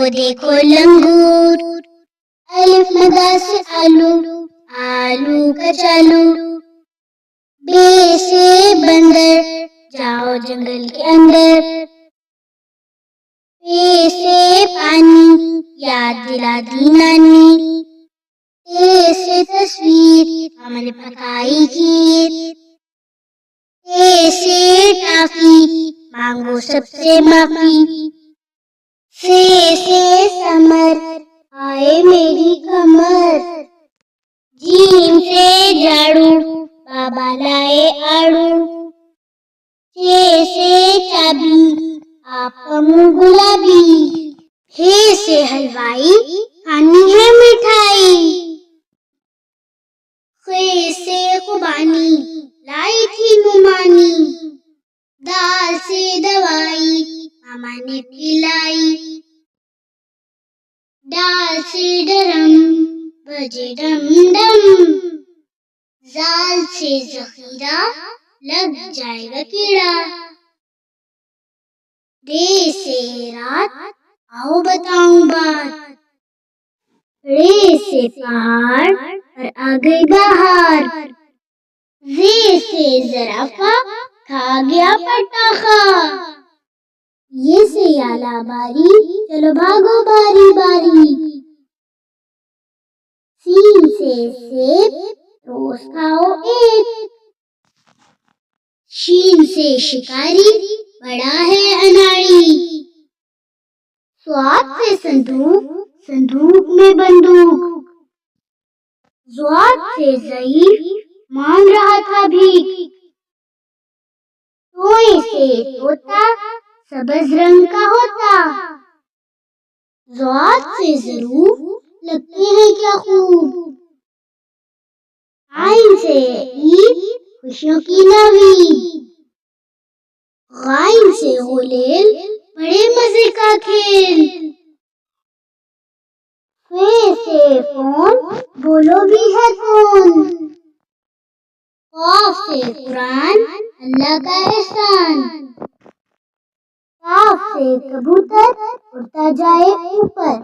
वो देखो लंगूर, अलिफ लगा से आलू, आलू का चालू। बे से बंदर, जाओ जंगल के अंदर। पे से पानी, याद दिला दी नानी। ते से तस्वीर, हमने पकाई खीर। ते से टाफी, मांगो सबसे माफी। से समर, आए मेरी कमर। जीम से झाड़ू, बाबा लाए आड़ू। से चाबी, आपका मुंह गुलाबी। हे से हलवाई, खानी है मिठाई। खे से खुबानी, लाई थी नुमानी। दाल से दवाई, मामा ने पिलाई। डाल से डरम, बजे डम डम। जाल से जखीरा, लग जाएगा कीड़ा। रे से रात, आओ बताऊं बात। रे से पहाड़, और आ गई बाहर। रे से जराफा, खा गया पटाखा। ये से याला बारी, चलो भागो बारी बारी। सीन से सेब, रोज खाओ एक। शीन से शिकारी, बड़ा है अनाड़ी। स्वाद से संदूक, संदूक में बंदूक। ज़्वाद से ज़ईफ, मांग रहा था भीख। तोए से तोता, सब्ज रंग का होता। ज़ाद से ज़रूफ, लगते हैं क्या खूब। आइन से ईद, खुशियों की नवीद। गाइन से गुलेल, बड़े मजे का खेल। फे से फोन, बोलो भी है कौन। काफ से कुरान, अल्लाह का एहसान। काफ से कबूतर, उड़ता जाए ऊपर।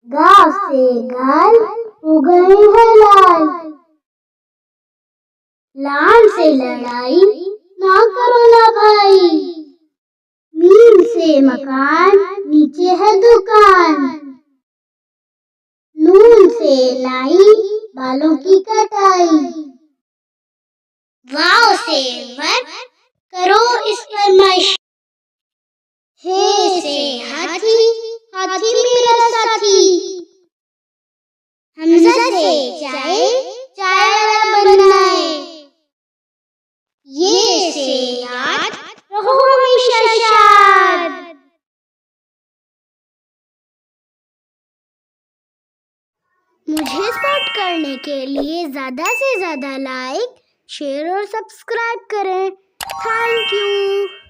गाफ से गाल, हो गए हैं लाल। लाम से लड़ाई, ना करो ना भाई। मीम से मकान, नीचे है दुकान। नून से लाई, बालों की कटाई। वाव से वर, करो इस पर मश। हे से हाथी, हाथी मेरा साथी। हमजा से चाय, चाय वाला बनना है। ये से याद, रहो हमेशा शाद। मुझे सपोर्ट करने के लिए ज़्यादा से ज़्यादा लाइक, शेयर और सब्सक्राइब करें। Thank you.